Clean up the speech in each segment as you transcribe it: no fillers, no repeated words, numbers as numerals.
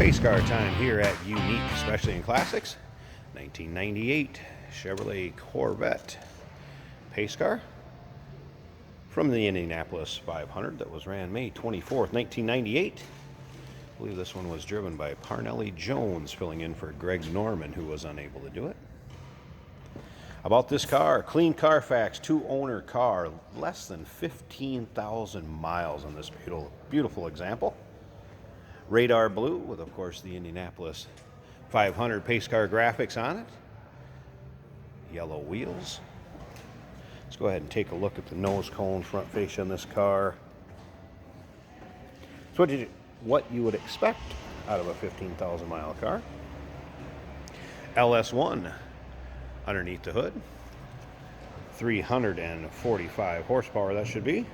Pace car time here at Unique, especially in classics. 1998 Chevrolet Corvette pace car from the Indianapolis 500 that was ran May 24th, 1998. I believe this one was driven by Parnelli Jones, filling in for Greg Norman, who was unable to do it. About this car, clean Carfax, two-owner car, less than 15,000 miles on this beautiful example. Radar blue with, of course, the Indianapolis 500 pace car graphics on it. Yellow wheels. Let's go ahead and take a look at the nose cone front fascia on this car. So what you would expect out of a 15,000 mile car. LS1 underneath the hood. 345 horsepower that should be.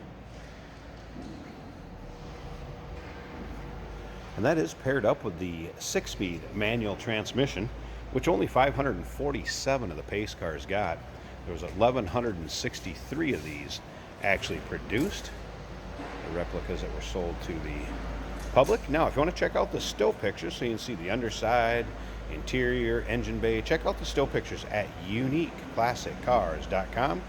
And that is paired up with the 6-speed manual transmission, which only 547 of the pace cars got. There was 1,163 of these actually produced, the replicas that were sold to the public. Now, if you want to check out the still pictures so you can see the underside, interior, engine bay, check out the still pictures at uniqueclassiccars.com.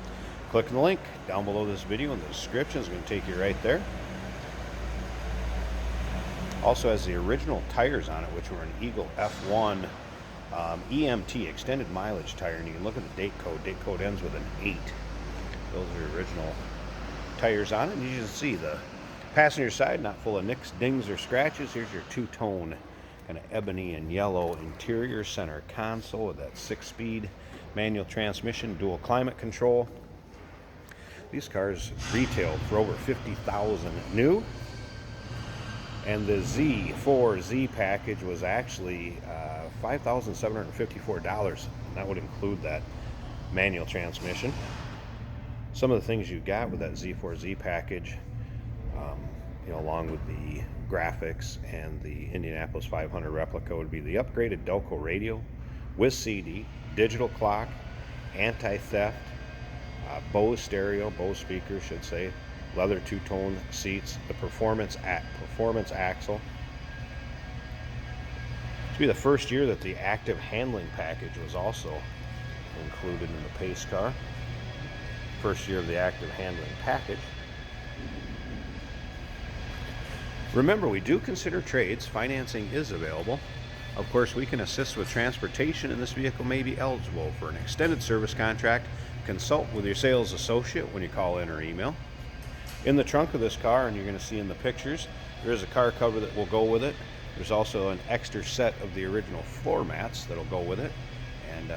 Click on the link down below this video in the description. It's going to take you right there. Also has the original tires on it, which were an Eagle F1 EMT, extended mileage tire, and you can look at the date code. Date code ends with an 8. Those are the original tires on it. And you can see the passenger side not full of nicks, dings, or scratches. Here's your two-tone kind of ebony and yellow interior, center console with that 6-speed manual transmission, dual climate control. These cars retailed for over 50,000 new. And the Z4Z package was actually $5,754, and that would include that manual transmission. Some of the things you got with that Z4Z package, along with the graphics and the Indianapolis 500 replica, would be the upgraded Delco radio with CD, digital clock, anti-theft, Bose stereo, Bose speakers, should say, leather two-tone seats, the performance axle. This will be the first year that the active handling package was also included in the pace car. First year of the active handling package. Remember, we do consider trades. Financing is available. Of course, we can assist with transportation, and this vehicle may be eligible for an extended service contract. Consult with your sales associate when you call in or email. In the trunk of this car, and you're going to see in the pictures, there is a car cover that will go with it. There's also an extra set of the original floor mats that'll go with it, and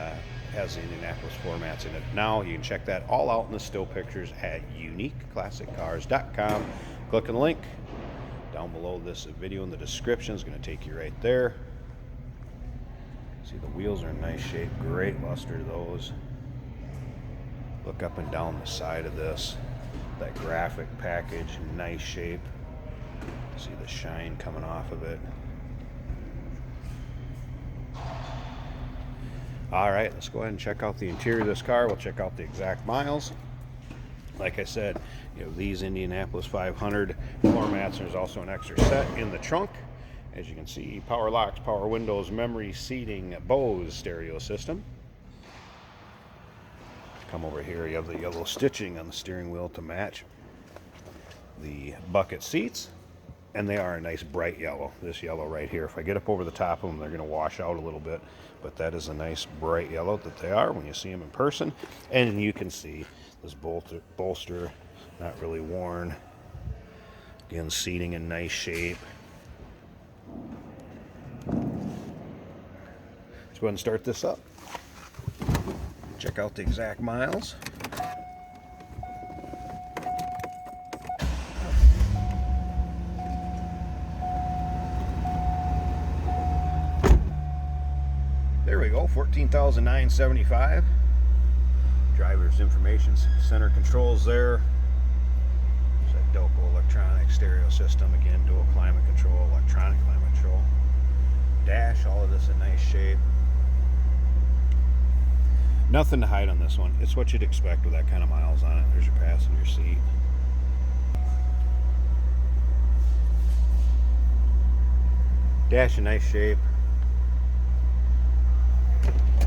has the Indianapolis floor mats in it. Now you can check that all out in the still pictures at uniqueclassiccars.com. Click on the link down below this video in the description. It's going to take you right there. See, the wheels are in nice shape, great luster to those. Look up and down the side of this. That graphic package, nice shape. See the shine coming off of it. All right, let's go ahead and check out the interior of this car. We'll check out the exact miles. Like I said, these Indianapolis 500 floor mats. There's also an extra set in the trunk. As you can see, power locks, power windows, memory seating, Bose stereo system. Come over here, you have the yellow stitching on the steering wheel to match the bucket seats, and they are a nice bright yellow. This yellow right here, if I get up over the top of them, they're going to wash out a little bit, but that is a nice bright yellow that they are when you see them in person. And you can see this bolster not really worn. Again, seating in nice shape. Let's go ahead and start this up. Check out the exact miles. There we go, 14,975. Driver's information center controls there. There's that Delco electronic stereo system, again, dual climate control, electronic climate control. Dash, all of this in nice shape. Nothing to hide on this one. It's what you'd expect with that kind of miles on it. There's your passenger seat. Dash in nice shape.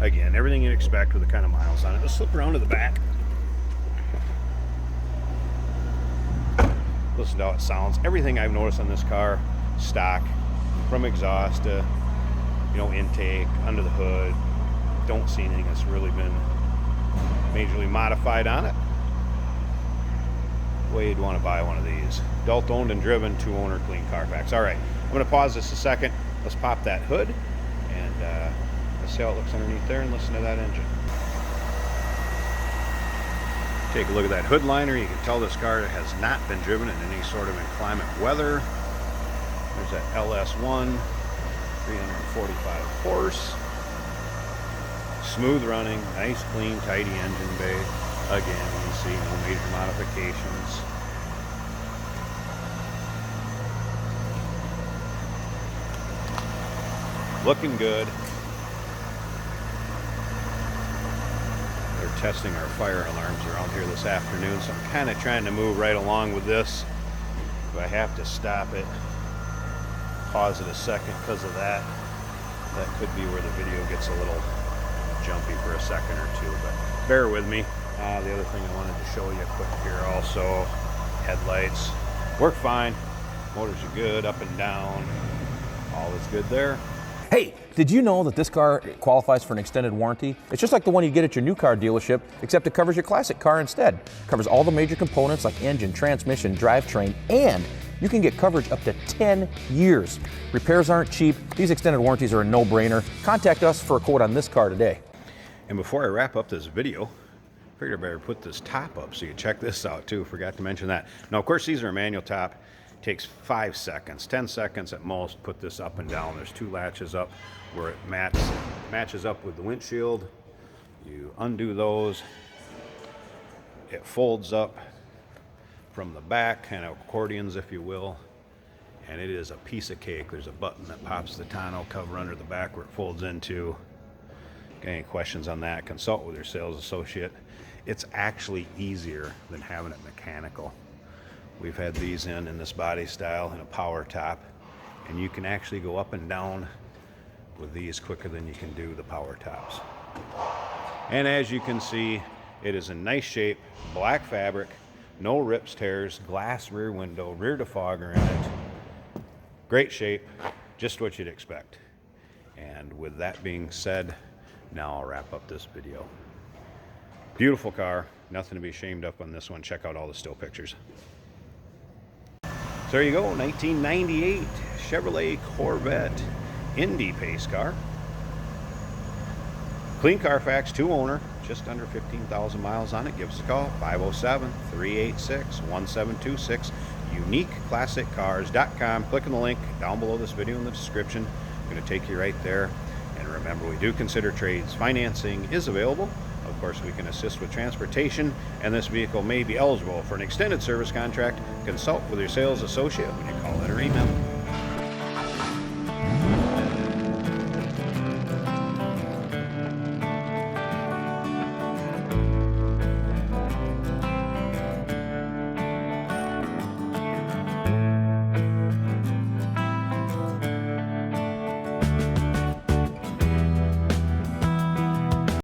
Again, everything you'd expect with the kind of miles on it. Let's slip around to the back. Listen to how it sounds. Everything I've noticed on this car, stock, from exhaust to, intake, under the hood. Don't see anything that's really been majorly modified on it. Way you'd want to buy one of these. Adult owned and driven, 2-owner, clean Carfax. All right, I'm going to pause this a second. Let's pop that hood and let's see how it looks underneath there and listen to that engine. Take a look at that hood liner. You can tell this car has not been driven in any sort of inclement weather. There's that LS1, 345 horse. Smooth running, nice, clean, tidy engine bay. Again, you see no major modifications. Looking good. They're testing our fire alarms around here this afternoon, so I'm kind of trying to move right along with this. If I have to stop it, pause it a second because of that. That could be where the video gets a little jumpy for a second or two, but bear with me. The other thing I wanted to show you quick here also, headlights work fine, motors are good, up and down, all is good there. Hey, did you know that this car qualifies for an extended warranty? It's just like the one you get at your new car dealership, except it covers your classic car instead. It covers all the major components like engine, transmission, drivetrain, and you can get coverage up to 10 years. Repairs aren't cheap. These extended warranties are a no-brainer. Contact us for a quote on this car today. And before I wrap up this video, I figured I better put this top up so you check this out too. Forgot to mention that. Now, of course, these are a manual top. Takes 5 seconds, 10 seconds at most, put this up and down. There's 2 latches up where it matches up with the windshield. You undo those. It folds up from the back, kind of accordions, if you will. And it is a piece of cake. There's a button that pops the tonneau cover under the back where it folds into. Got any questions on that, consult with your sales associate. It's actually easier than having it mechanical. We've had these in this body style in a power top, and you can actually go up and down with these quicker than you can do the power tops. And as you can see, it is in nice shape, black fabric, no rips, tears, glass rear window, rear defogger in it. Great shape, just what you'd expect. And with that being said, now I'll wrap up this video. Beautiful car, nothing to be ashamed of on this one. Check out all the still pictures. So there you go, 1998 Chevrolet Corvette Indy pace car. Clean Carfax, 2-owner, just under 15,000 miles on it. Give us a call, 507-386-1726, uniqueclassiccars.com. Click on the link down below this video in the description. It's going to take you right there. And remember, we do consider trades. Financing is available. Of course, we can assist with transportation, and this vehicle may be eligible for an extended service contract. Consult with your sales associate when you call in or email.